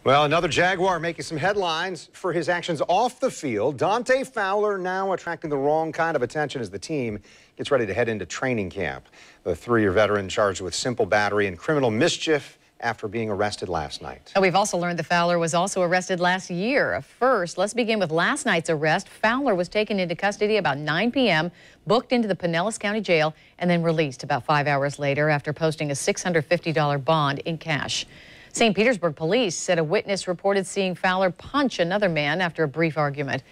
Well, another Jaguar making some headlines for his actions off the field. Dante Fowler now attracting the wrong kind of attention as the team gets ready to head into training camp. The 3-year veteran charged with simple battery and criminal mischief after being arrested last night. And we've also learned that Fowler was also arrested last year. First, let's begin with last night's arrest. Fowler was taken into custody about 9 p.m., booked into the Pinellas County Jail, and then released about 5 hours later after posting a $650 bond in cash. St. Petersburg police said a witness reported seeing Fowler punch another man after a brief argument.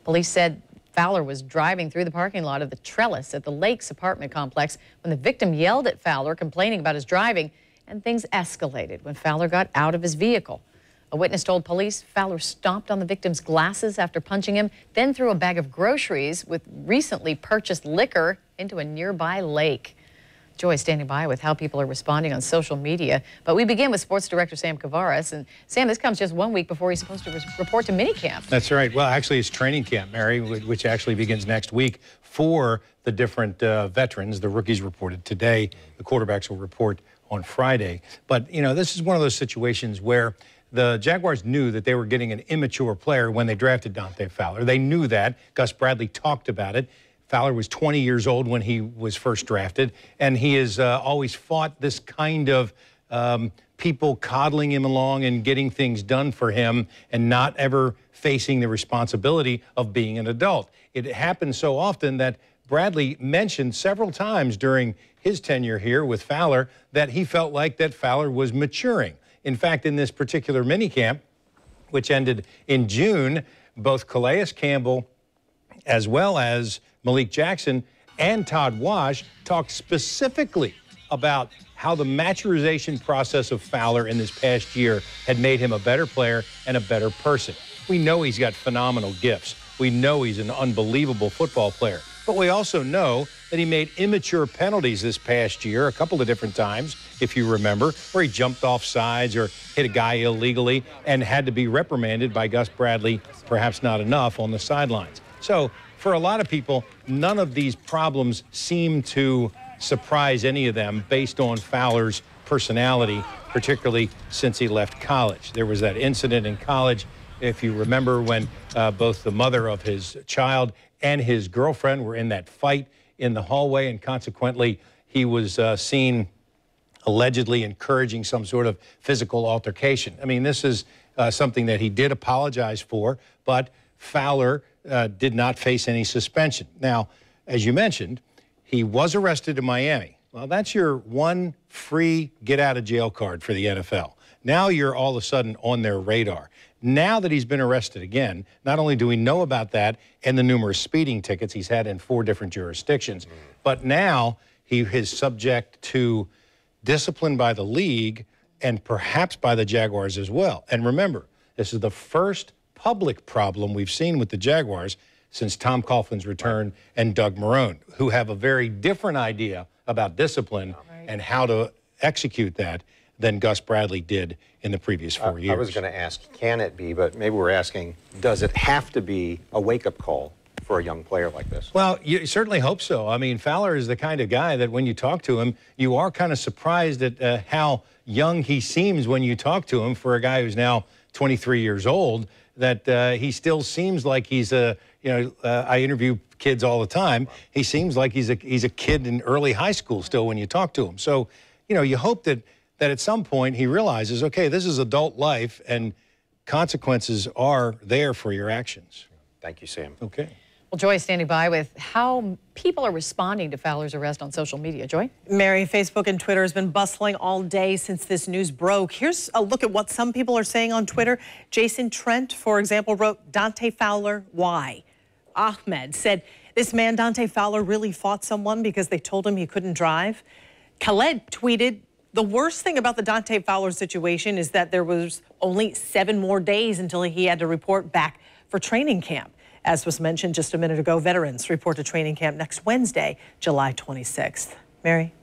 Police said Fowler was driving through the parking lot of the Trellis at the Lakes apartment complex when the victim yelled at Fowler, complaining about his driving, and things escalated when Fowler got out of his vehicle. A witness told police Fowler stomped on the victim's glasses after punching him, then threw a bag of groceries with recently purchased liquor into a nearby lake. Joy standing by with how people are responding on social media. But we begin with sports director Sam Kavaris. And Sam, this comes just 1 week before he's supposed to report to minicamp. That's right. Well, actually, it's training camp, Mary, which actually begins next week for the different veterans. The rookies reported today. The quarterbacks will report on Friday. But, you know, this is one of those situations where the Jaguars knew that they were getting an immature player when they drafted Dante Fowler. They knew that. Gus Bradley talked about it. Fowler was 20 years old when he was first drafted, and he has always fought this kind of people coddling him along and getting things done for him and not ever facing the responsibility of being an adult. It happens so often that Bradley mentioned several times during his tenure here with Fowler that he felt like that Fowler was maturing. In fact, in this particular minicamp, which ended in June, both Calais Campbell as well as Malik Jackson and Todd Wash talked specifically about how the maturization process of Fowler in this past year had made him a better player and a better person. We know he's got phenomenal gifts. We know he's an unbelievable football player. But we also know that he made immature penalties this past year a couple of different times, if you remember, where he jumped off sides or hit a guy illegally and had to be reprimanded by Gus Bradley, perhaps not enough, on the sidelines. So for a lot of people, none of these problems seem to surprise any of them based on Fowler's personality, particularly since he left college. There was that incident in college, if you remember, when both the mother of his child and his girlfriend were in that fight in the hallway, and consequently he was seen allegedly encouraging some sort of physical altercation. I mean, this is something that he did apologize for, but Fowler did not face any suspension. Now, as you mentioned, he was arrested in Miami. Well, that's your one free get-out-of-jail card for the NFL. Now you're all of a sudden on their radar. Now that he's been arrested again, not only do we know about that and the numerous speeding tickets he's had in 4 different jurisdictions, but now he is subject to discipline by the league and perhaps by the Jaguars as well. And remember, this is the first public problem we've seen with the Jaguars since Tom Coughlin's return and Doug Marrone, who have a very different idea about discipline and how to execute that than Gus Bradley did in the previous 4 years. I was going to ask, can it be, but maybe we're asking, does it have to be a wake-up call for a young player like this? Well, you certainly hope so. I mean, Fowler is the kind of guy that when you talk to him, you are kind of surprised at how young he seems when you talk to him for a guy who's now 23 years old, that he still seems like he's a, I interview kids all the time. He seems like he's a kid in early high school still when you talk to him. So, you hope that at some point he realizes, okay, this is adult life and consequences are there for your actions. Thank you, Sam. Okay. Well, Joy is standing by with how people are responding to Fowler's arrest on social media. Joy? Mary, Facebook and Twitter has been bustling all day since this news broke. Here's a look at what some people are saying on Twitter. Jason Trent, for example, wrote, "Dante Fowler, why?" Ahmed said, "This man, Dante Fowler, really fought someone because they told him he couldn't drive." Khaled tweeted, "The worst thing about the Dante Fowler situation is that there was only 7 more days until he had to report back for training camp. As was mentioned just a minute ago, veterans report to training camp next Wednesday, July 26th. Mary?